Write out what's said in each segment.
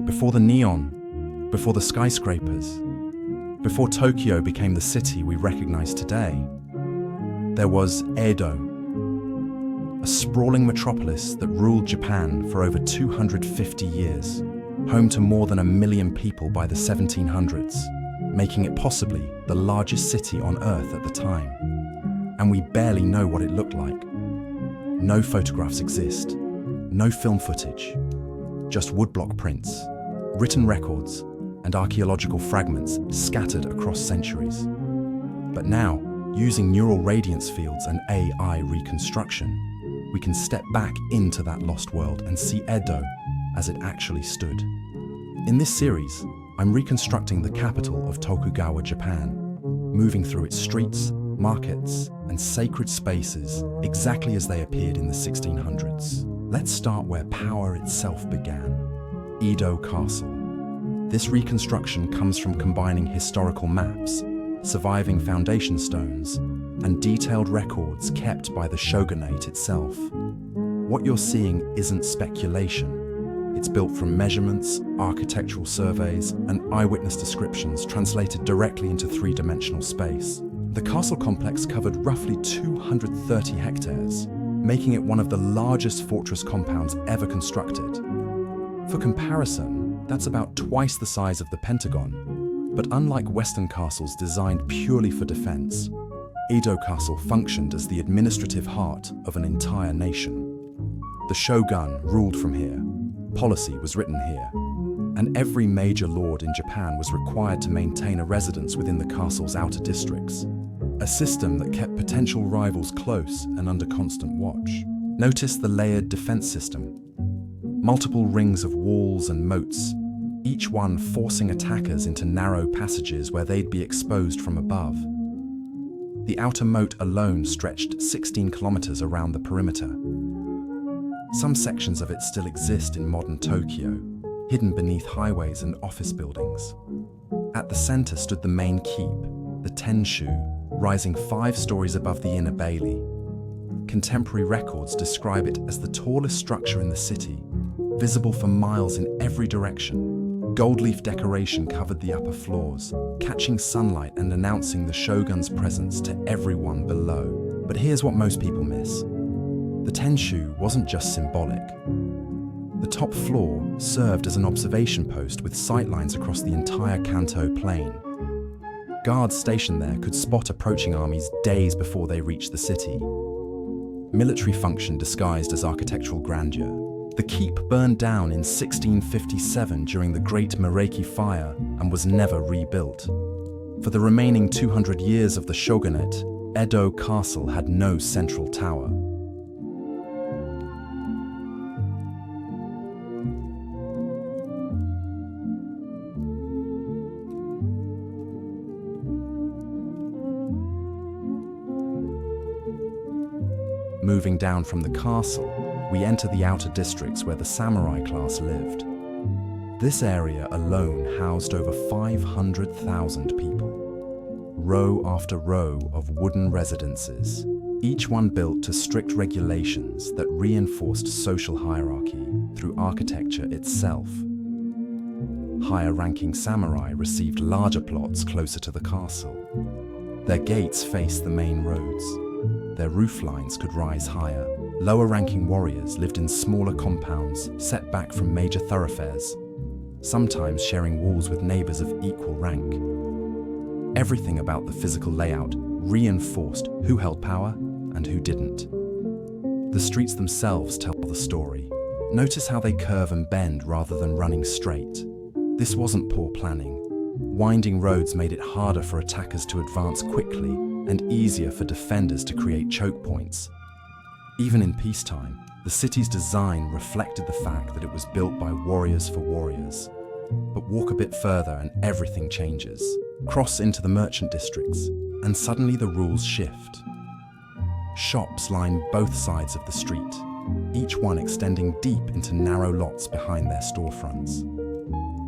Before the neon, before the skyscrapers, before Tokyo became the city we recognize today, there was Edo, a sprawling metropolis that ruled Japan for over 250 years, home to more than 1 million people by the 1700s, making it possibly the largest city on Earth at the time. And we barely know what it looked like. No photographs exist, no film footage, just woodblock prints, written records, and archaeological fragments scattered across centuries. But now, using neural radiance fields and AI reconstruction, we can step back into that lost world and see Edo as it actually stood. In this series, I'm reconstructing the capital of Tokugawa, Japan, moving through its streets, markets, and sacred spaces exactly as they appeared in the 1600s. Let's start where power itself began, Edo Castle. This reconstruction comes from combining historical maps, surviving foundation stones, and detailed records kept by the shogunate itself. What you're seeing isn't speculation. It's built from measurements, architectural surveys, and eyewitness descriptions translated directly into three-dimensional space. The castle complex covered roughly 230 hectares, making it one of the largest fortress compounds ever constructed. For comparison, that's about twice the size of the Pentagon. But unlike Western castles designed purely for defense, Edo Castle functioned as the administrative heart of an entire nation. The shogun ruled from here, policy was written here, and every major lord in Japan was required to maintain a residence within the castle's outer districts, a system that kept potential rivals close and under constant watch. Notice the layered defense system. Multiple rings of walls and moats, each one forcing attackers into narrow passages where they'd be exposed from above. The outer moat alone stretched 16 kilometers around the perimeter. Some sections of it still exist in modern Tokyo, hidden beneath highways and office buildings. At the center stood the main keep, the Tenshu, rising 5 stories above the inner bailey. Contemporary records describe it as the tallest structure in the city, visible for miles in every direction. Gold leaf decoration covered the upper floors, catching sunlight and announcing the shogun's presence to everyone below. But here's what most people miss. The Tenshu wasn't just symbolic. The top floor served as an observation post with sightlines across the entire Kanto plain. Guards stationed there could spot approaching armies days before they reached the city. Military function disguised as architectural grandeur. The keep burned down in 1657 during the Great Mereki Fire and was never rebuilt. For the remaining 200 years of the shogunate, Edo Castle had no central tower. Moving down from the castle, we enter the outer districts where the samurai class lived. This area alone housed over 500,000 people. Row after row of wooden residences, each one built to strict regulations that reinforced social hierarchy through architecture itself. Higher-ranking samurai received larger plots closer to the castle. Their gates faced the main roads. Their roof lines could rise higher. Lower-ranking warriors lived in smaller compounds set back from major thoroughfares, sometimes sharing walls with neighbors of equal rank. Everything about the physical layout reinforced who held power and who didn't. The streets themselves tell the story. Notice how they curve and bend rather than running straight. This wasn't poor planning. Winding roads made it harder for attackers to advance quickly and easier for defenders to create choke points. Even in peacetime, the city's design reflected the fact that it was built by warriors for warriors. But walk a bit further and everything changes. Cross into the merchant districts, and suddenly the rules shift. Shops line both sides of the street, each one extending deep into narrow lots behind their storefronts.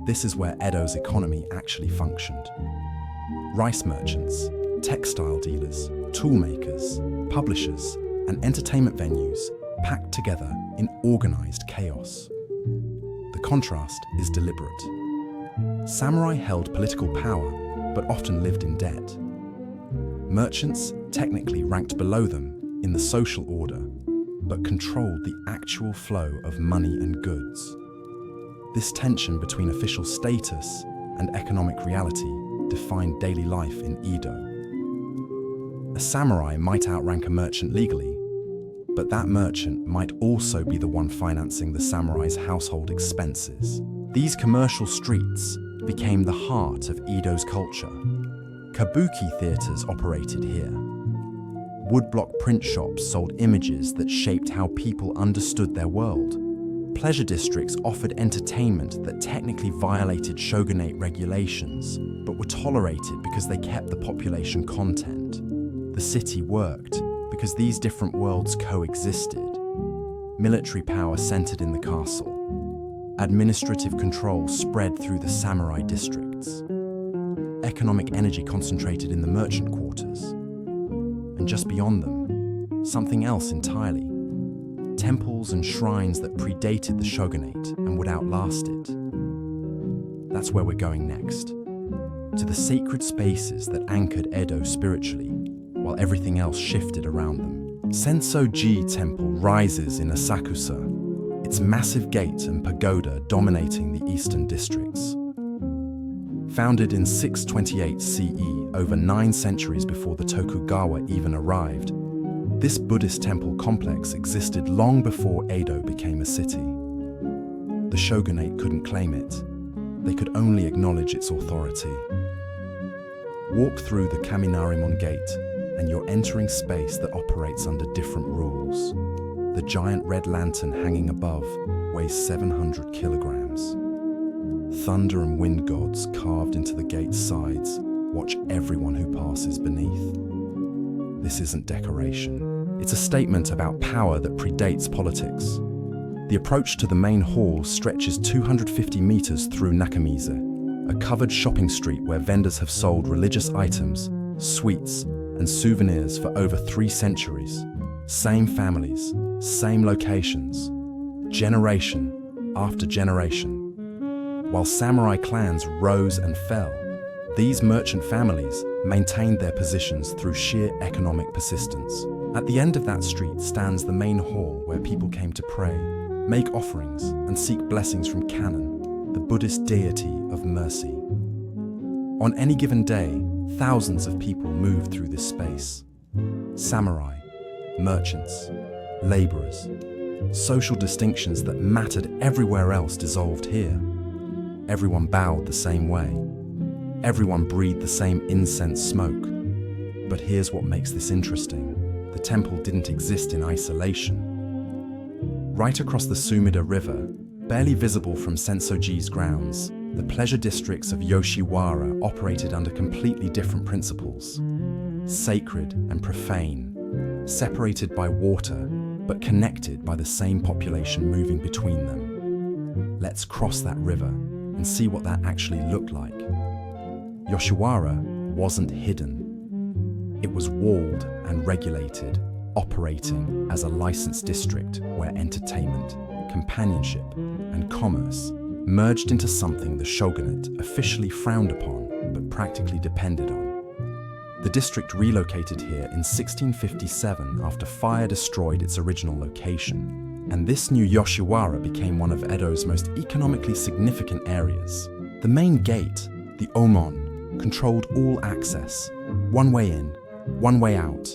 This is where Edo's economy actually functioned. Rice merchants, textile dealers, tool makers, publishers, and entertainment venues packed together in organized chaos. The The contrast is deliberate. Samurai held political power, but often lived in debt. Merchants technically ranked below them in the social order, but controlled the actual flow of money and goods. This tension between official status and economic reality defined daily life in Edo. A samurai might outrank a merchant legally, but that merchant might also be the one financing the samurai's household expenses. These commercial streets became the heart of Edo's culture. Kabuki theaters operated here. Woodblock print shops sold images that shaped how people understood their world. Pleasure districts offered entertainment that technically violated shogunate regulations, but were tolerated because they kept the population content. The city worked because these different worlds coexisted. Military power centered in the castle. Administrative control spread through the samurai districts. Economic energy concentrated in the merchant quarters. And just beyond them, something else entirely. Temples and shrines that predated the shogunate and would outlast it. That's where we're going next. To the sacred spaces that anchored Edo spiritually, while everything else shifted around them. Sensoji Temple rises in Asakusa, its massive gate and pagoda dominating the eastern districts. Founded in 628 CE, over 9 centuries before the Tokugawa even arrived, this Buddhist temple complex existed long before Edo became a city. The shogunate couldn't claim it. They could only acknowledge its authority. Walk through the Kaminarimon Gate, and you're entering space that operates under different rules. The giant red lantern hanging above weighs 700 kilograms. Thunder and wind gods carved into the gate's sides watch everyone who passes beneath. This isn't decoration. It's a statement about power that predates politics. The approach to the main hall stretches 250 meters through Nakamize, a covered shopping street where vendors have sold religious items, sweets, and souvenirs for over 3 centuries. Same families, same locations, generation after generation. While samurai clans rose and fell, these merchant families maintained their positions through sheer economic persistence. At the end of that street stands the main hall where people came to pray, make offerings, and seek blessings from Kannon, the Buddhist deity of mercy. On any given day, thousands of people moved through this space. Samurai, merchants, laborers. Social distinctions that mattered everywhere else dissolved here. Everyone bowed the same way. Everyone breathed the same incense smoke. But here's what makes this interesting. The temple didn't exist in isolation. Right across the Sumida River, barely visible from Sensoji's grounds, the pleasure districts of Yoshiwara operated under completely different principles. Sacred and profane, separated by water, but connected by the same population moving between them. Let's cross that river and see what that actually looked like. Yoshiwara wasn't hidden. It was walled and regulated, operating as a licensed district where entertainment, companionship, and commerce merged into something the shogunate officially frowned upon but practically depended on. The district relocated here in 1657 after fire destroyed its original location, and this new Yoshiwara became one of Edo's most economically significant areas. The main gate, the Omon, controlled all access, one way in, one way out.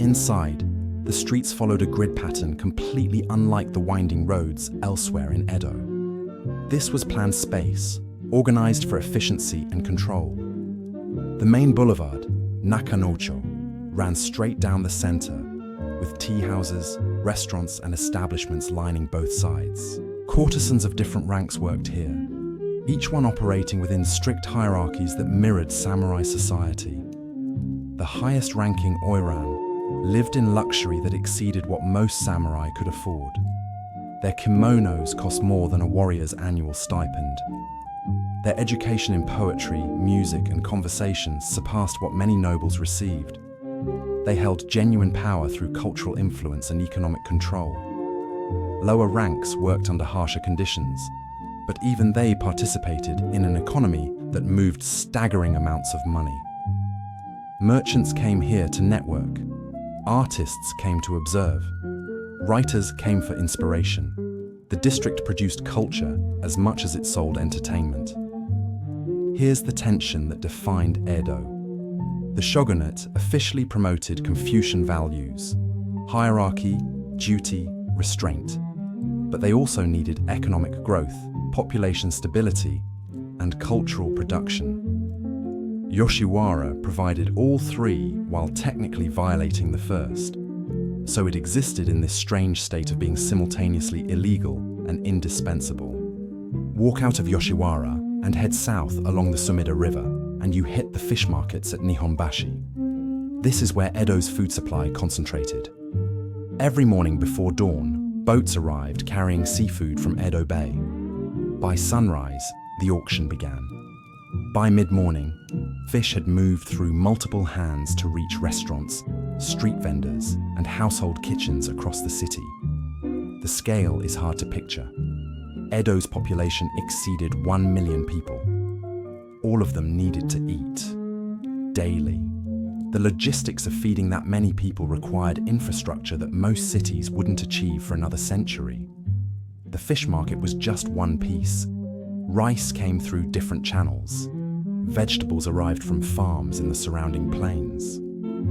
Inside, the streets followed a grid pattern completely unlike the winding roads elsewhere in Edo. This was planned space, organized for efficiency and control. The main boulevard, Nakanocho, ran straight down the center, with tea houses, restaurants, and establishments lining both sides. Courtesans of different ranks worked here, each one operating within strict hierarchies that mirrored samurai society. The highest-ranking Oiran lived in luxury that exceeded what most samurai could afford. Their kimonos cost more than a warrior's annual stipend. Their education in poetry, music, and conversation surpassed what many nobles received. They held genuine power through cultural influence and economic control. Lower ranks worked under harsher conditions, but even they participated in an economy that moved staggering amounts of money. Merchants came here to network. Artists came to observe. Writers came for inspiration. The district produced culture as much as it sold entertainment. Here's the tension that defined Edo. The shogunate officially promoted Confucian values: hierarchy, duty, restraint. But they also needed economic growth, population stability, and cultural production. Yoshiwara provided all three while technically violating the first. So it existed in this strange state of being simultaneously illegal and indispensable. Walk out of Yoshiwara and head south along the Sumida River, and you hit the fish markets at Nihonbashi. This is where Edo's food supply concentrated. Every morning before dawn, boats arrived carrying seafood from Edo Bay. By sunrise, the auction began. By mid-morning, fish had moved through multiple hands to reach restaurants, street vendors, and household kitchens across the city. The scale is hard to picture. Edo's population exceeded 1 million people. All of them needed to eat daily. The logistics of feeding that many people required infrastructure that most cities wouldn't achieve for another century. The fish market was just one piece. Rice came through different channels. Vegetables arrived from farms in the surrounding plains.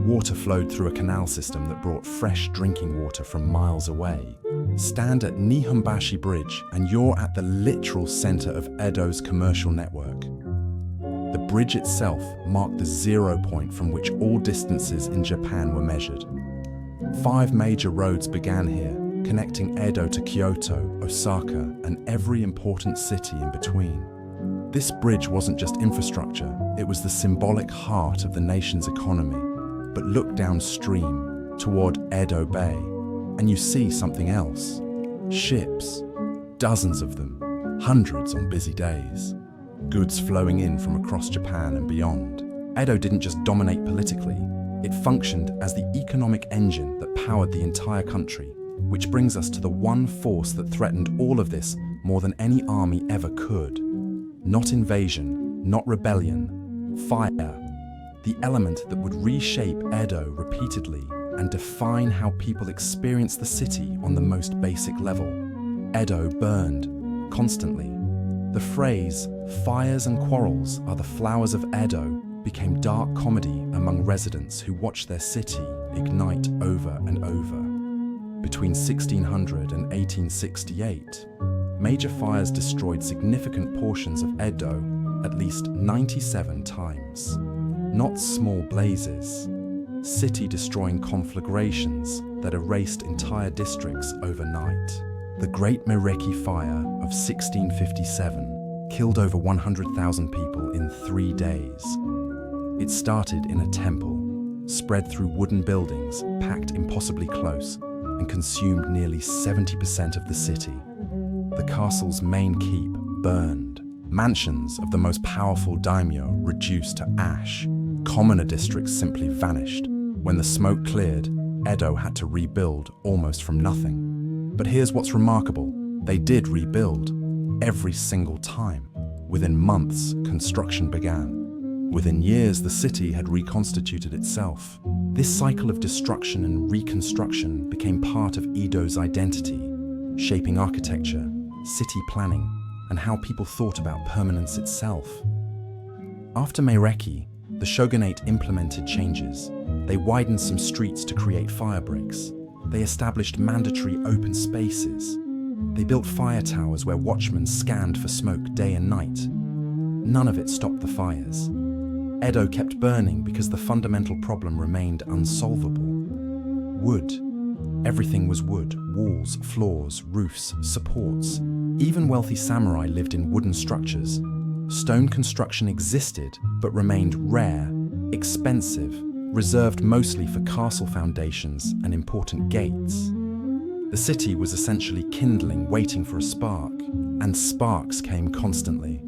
Water flowed through a canal system that brought fresh drinking water from miles away. Stand at Nihonbashi Bridge and you're at the literal center of Edo's commercial network. The bridge itself marked the 0 point from which all distances in Japan were measured. 5 major roads began here, connecting Edo to Kyoto, Osaka, and every important city in between. This bridge wasn't just infrastructure, it was the symbolic heart of the nation's economy. But look downstream, toward Edo Bay, and you see something else. Ships. Dozens of them, hundreds on busy days. Goods flowing in from across Japan and beyond. Edo didn't just dominate politically, it functioned as the economic engine that powered the entire country, which brings us to the one force that threatened all of this more than any army ever could. Not invasion, not rebellion, fire. The element that would reshape Edo repeatedly and define how people experience the city on the most basic level. Edo burned, constantly. The phrase, "fires and quarrels are the flowers of Edo," became dark comedy among residents who watched their city ignite over and over. Between 1600 and 1868, major fires destroyed significant portions of Edo at least 97 times. Not small blazes, city-destroying conflagrations that erased entire districts overnight. The Great Mereki Fire of 1657 killed over 100,000 people in 3 days. It started in a temple, spread through wooden buildings packed impossibly close, and consumed nearly 70% of the city. The castle's main keep burned. Mansions of the most powerful daimyo reduced to ash. Commoner districts simply vanished. When the smoke cleared, Edo had to rebuild almost from nothing. But here's what's remarkable. They did rebuild. Every single time. Within months, construction began. Within years, the city had reconstituted itself. This cycle of destruction and reconstruction became part of Edo's identity, shaping architecture, city planning, and how people thought about permanence itself. After Meireki, the shogunate implemented changes. They widened some streets to create fire breaks. They established mandatory open spaces. They built fire towers where watchmen scanned for smoke day and night. None of it stopped the fires. Edo kept burning because the fundamental problem remained unsolvable. Wood. Everything was wood. Walls, floors, roofs, supports. Even wealthy samurai lived in wooden structures. Stone construction existed, but remained rare, expensive, reserved mostly for castle foundations and important gates. The city was essentially kindling, waiting for a spark, and sparks came constantly.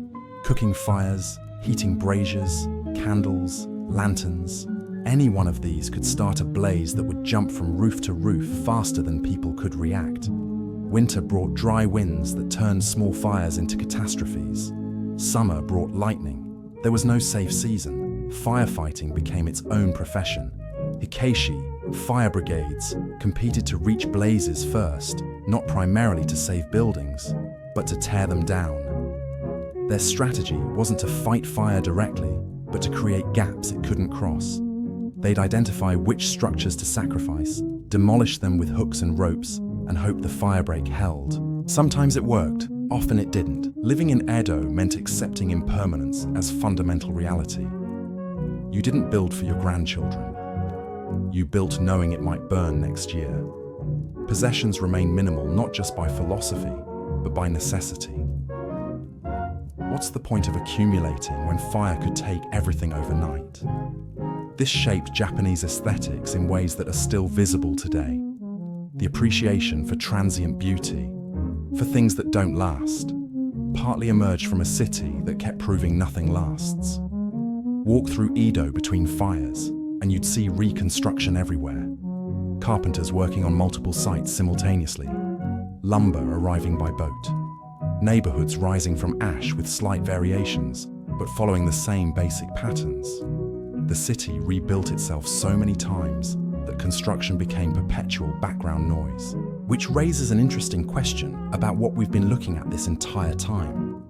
Cooking fires, heating braziers, candles, lanterns. Any one of these could start a blaze that would jump from roof to roof faster than people could react. Winter brought dry winds that turned small fires into catastrophes. Summer brought lightning. There was no safe season. Firefighting became its own profession. Hikaishi, fire brigades, competed to reach blazes first, not primarily to save buildings, but to tear them down. Their strategy wasn't to fight fire directly, but to create gaps it couldn't cross. They'd identify which structures to sacrifice, demolish them with hooks and ropes, and hope the firebreak held. Sometimes it worked, often it didn't. Living in Edo meant accepting impermanence as fundamental reality. You didn't build for your grandchildren. You built knowing it might burn next year. Possessions remain minimal not just by philosophy, but by necessity. What's the point of accumulating when fire could take everything overnight? This shaped Japanese aesthetics in ways that are still visible today. The appreciation for transient beauty, for things that don't last, partly emerged from a city that kept proving nothing lasts. Walk through Edo between fires, and you'd see reconstruction everywhere. Carpenters working on multiple sites simultaneously, lumber arriving by boat, neighborhoods rising from ash with slight variations, but following the same basic patterns. The city rebuilt itself so many times that construction became perpetual background noise, which raises an interesting question about what we've been looking at this entire time.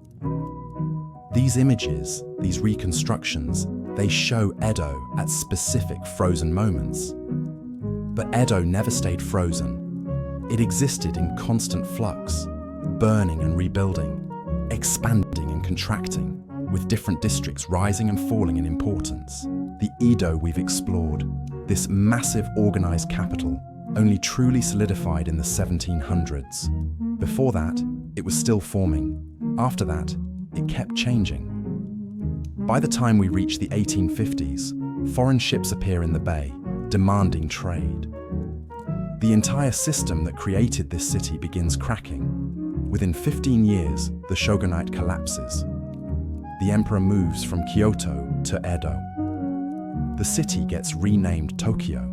These images, these reconstructions, they show Edo at specific frozen moments. But Edo never stayed frozen. It existed in constant flux, burning and rebuilding, expanding and contracting, with different districts rising and falling in importance. The Edo we've explored, this massive organized capital, only truly solidified in the 1700s. Before that, it was still forming. After that, it kept changing. By the time we reach the 1850s, foreign ships appear in the bay, demanding trade. The entire system that created this city begins cracking. Within 15 years, the shogunate collapses. The emperor moves from Kyoto to Edo. The city gets renamed Tokyo.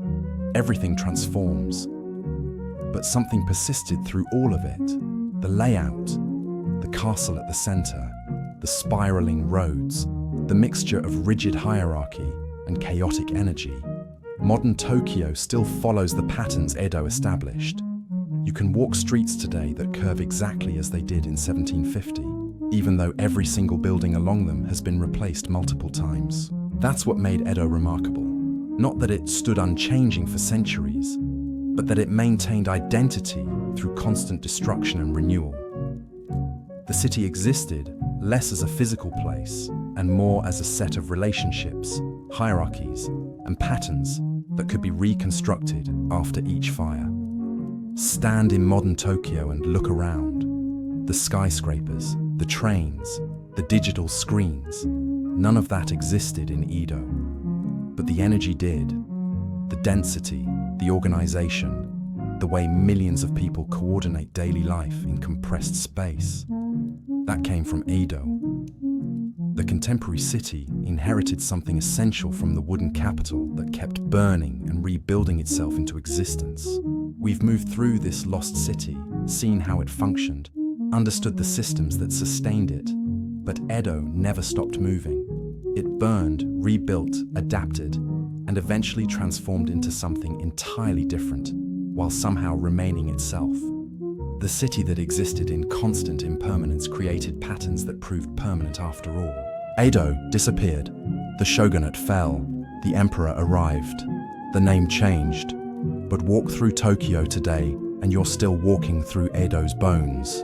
Everything transforms. But something persisted through all of it. The layout, the castle at the center, the spiraling roads, the mixture of rigid hierarchy and chaotic energy. Modern Tokyo still follows the patterns Edo established. You can walk streets today that curve exactly as they did in 1750, even though every single building along them has been replaced multiple times. That's what made Edo remarkable. Not that it stood unchanging for centuries, but that it maintained identity through constant destruction and renewal. The city existed less as a physical place and more as a set of relationships, hierarchies, and patterns that could be reconstructed after each fire. Stand in modern Tokyo and look around. The skyscrapers, the trains, the digital screens, none of that existed in Edo. But the energy did. The density, the organization, the way millions of people coordinate daily life in compressed space. That came from Edo. The contemporary city inherited something essential from the wooden capital that kept burning and rebuilding itself into existence. We've moved through this lost city, seen how it functioned, understood the systems that sustained it, but Edo never stopped moving. It burned, rebuilt, adapted, and eventually transformed into something entirely different, while somehow remaining itself. The city that existed in constant impermanence created patterns that proved permanent after all. Edo disappeared. The shogunate fell. The emperor arrived. The name changed. But walk through Tokyo today, and you're still walking through Edo's bones.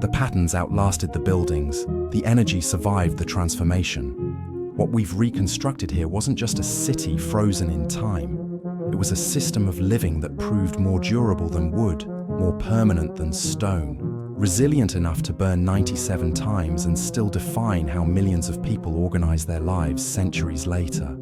The patterns outlasted the buildings. The energy survived the transformation. What we've reconstructed here wasn't just a city frozen in time. It was a system of living that proved more durable than wood, more permanent than stone, resilient enough to burn 97 times and still define how millions of people organize their lives centuries later.